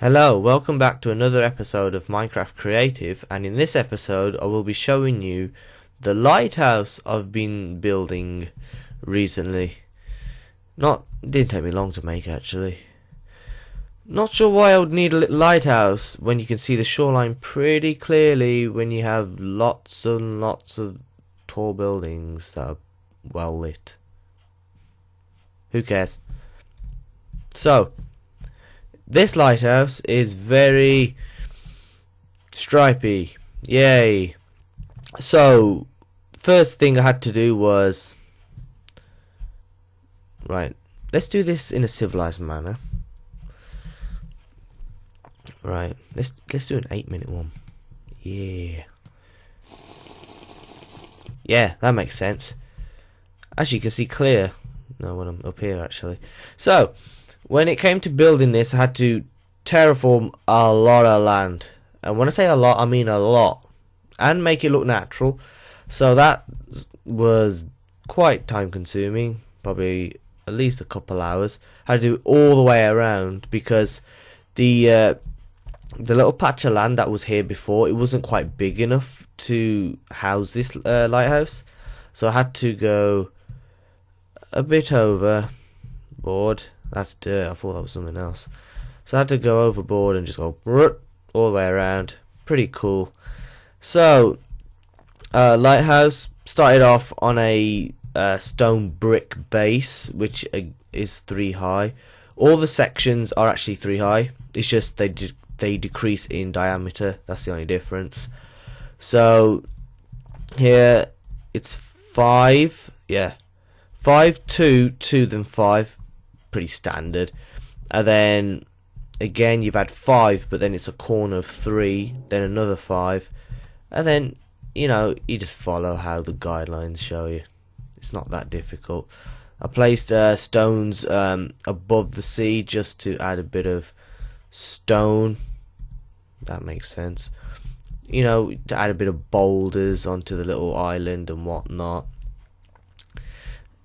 Hello, welcome back to another episode of Minecraft Creative, and in this episode I will be showing you the lighthouse I've been building recently. Didn't take me long to make actually. Not sure why I would need a little lighthouse when you can see the shoreline pretty clearly when you have lots and lots of tall buildings that are well lit. Who cares? So, this lighthouse is very stripy. Yay. So, first thing I had to do was... Right, let's do this in a civilized manner. Right, let's do an 8-minute one. Yeah. Yeah, that makes sense. As you can see clear. No, when I'm up here actually. So, when it came to building this, I had to terraform a lot of land. And when I say a lot, I mean a lot. And make it look natural. So that was quite time consuming. Probably at least a couple hours. I had to do it all the way around because the little patch of land that was here before, it wasn't quite big enough to house this lighthouse. So I had to go a bit overboard. That's dirt, I thought that was something else. So I had to go overboard and just go all the way around. Pretty cool. So, lighthouse started off on a stone brick base, which is 3 high. All the sections are actually 3 high. It's just they decrease in diameter. That's the only difference. So, here it's 5. Yeah. 5, 2, 2, then 5. Pretty standard. And then again you've had 5, but then it's a corner of 3, then another 5, and then you just follow how the guidelines show you. It's not that difficult. I placed stones above the sea just to add a bit of stone. That makes sense. To add a bit of boulders onto the little island and whatnot.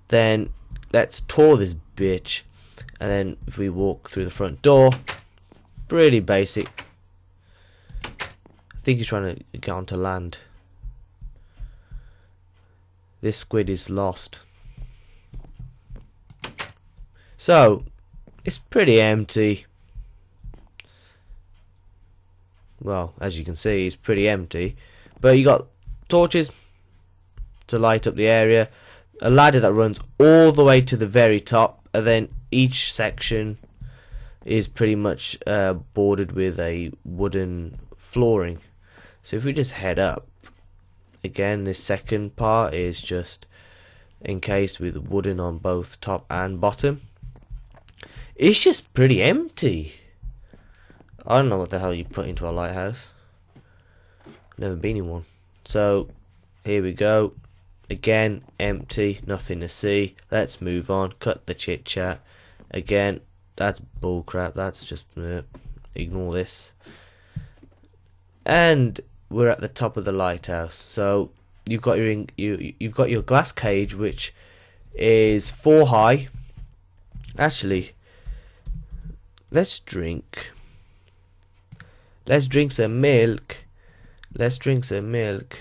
Then let's tour this bitch. And then if we walk through the front door, pretty basic. I think he's trying to get onto land. This squid is lost. So, it's pretty empty. Well, as you can see, it's pretty empty. But you got torches to light up the area. A ladder that runs all the way to the very top. And then each section is pretty much bordered with a wooden flooring. So if we just head up, again, this second part is just encased with wooden on both top and bottom. It's just pretty empty. I don't know what the hell you put into a lighthouse. Never been in one. So here we go. Again, empty, nothing to see. Let's move on. Cut the chit chat. Again, that's bullcrap. That's just ignore this. And we're at the top of the lighthouse. So you've got your glass cage, which is 4 high. Actually, let's drink. Let's drink some milk. Let's drink some milk.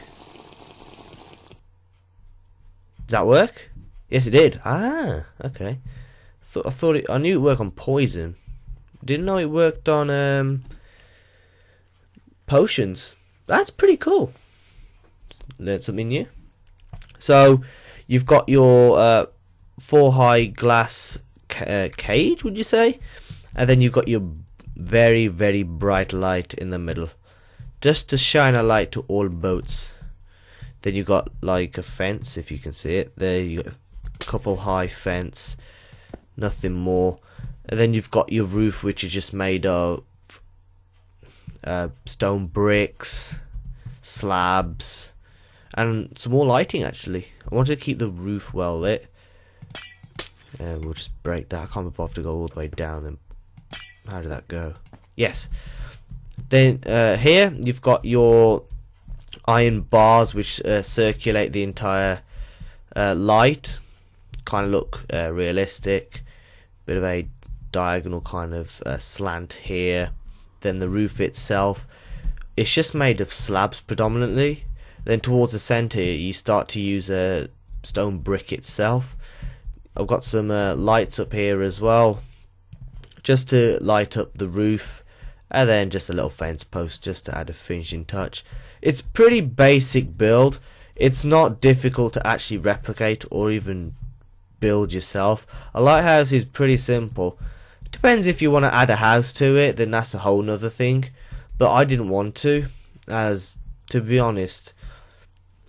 Did that work? Yes, it did. Ah, okay. I knew it worked on poison. Didn't know it worked on potions. That's pretty cool. Learned something new. So you've got your 4 high glass cage, would you say? And then you've got your very, very bright light in the middle, just to shine a light to all boats. Then you got like a fence, if you can see it. There you got a couple high fence, nothing more. And then you've got your roof, which is just made of stone bricks, slabs, and some more lighting actually. I want to keep the roof well lit. We'll just break that. I can't be bothered to go all the way down. And how did that go? Yes. Then here you've got your iron bars which circulate the entire light. Kind of look realistic. Bit of a diagonal kind of slant here. then the roof itself, it's just made of slabs predominantly. Then towards the center you start to use a stone brick itself. I've got some lights up here as well, just to light up the roof, and then just a little fence post just to add a finishing touch. It's pretty basic build. It's not difficult to actually replicate or even build yourself. A lighthouse is pretty simple. It depends if you want to add a house to it, then that's a whole nother thing. But I didn't want to, as to be honest,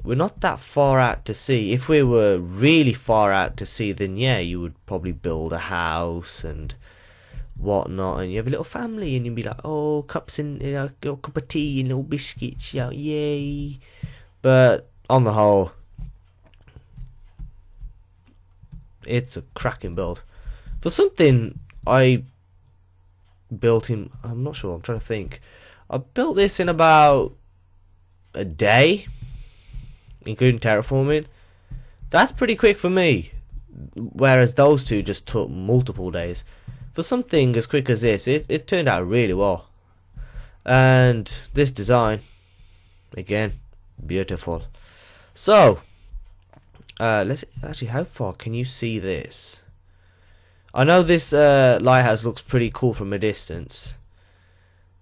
we're not that far out to sea. If we were really far out to sea, then yeah, you would probably build a house and whatnot, and you have a little family, and you'd be like, oh, cups and a little cup of tea and little biscuits, yeah, yay. But on the whole, it's a cracking build for something I built in. I'm not sure. I'm trying to think. I built this in about a day, including terraforming. That's pretty quick for me, whereas those two just took multiple days. For something as quick as this, it turned out really well. And this design, again, beautiful. So let's actually, how far can you see this? I know this lighthouse looks pretty cool from a distance.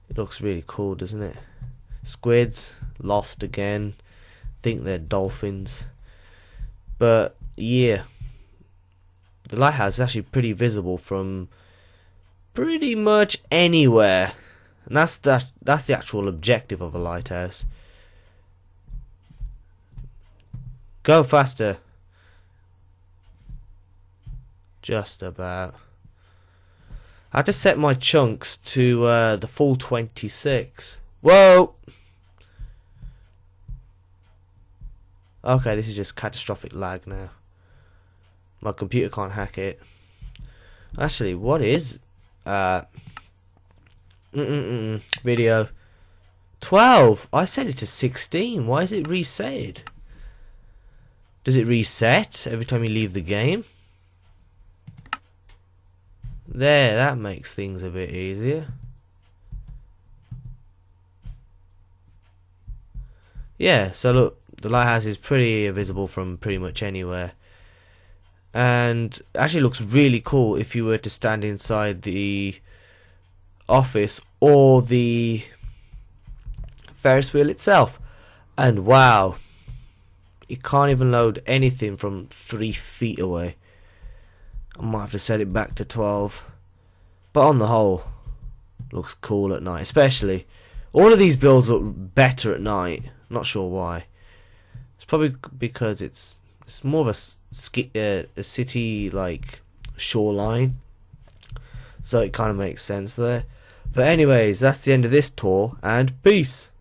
It looks really cool, doesn't it? Squids lost again. Think they're dolphins. But yeah, the lighthouse is actually pretty visible from pretty much anywhere, and that's the actual objective of a lighthouse. Go faster. Just about. I had to set my chunks to the full 26. Whoa! Okay, this is just catastrophic lag now. My computer can't hack it. Actually, what is video 12? I set it to 16. Why is it reset? Does it reset every time you leave the game? There, that makes things a bit easier. Yeah, so look, the lighthouse is pretty visible from pretty much anywhere, and actually looks really cool if you were to stand inside the office or the Ferris wheel itself. And wow, it can't even load anything from 3 feet away. I might have to set it back to 12. But on the whole, looks cool at night. Especially, all of these builds look better at night. Not sure why. It's probably because it's more of a city like shoreline, so it kind of makes sense there. But anyways, that's the end of this tour, and peace.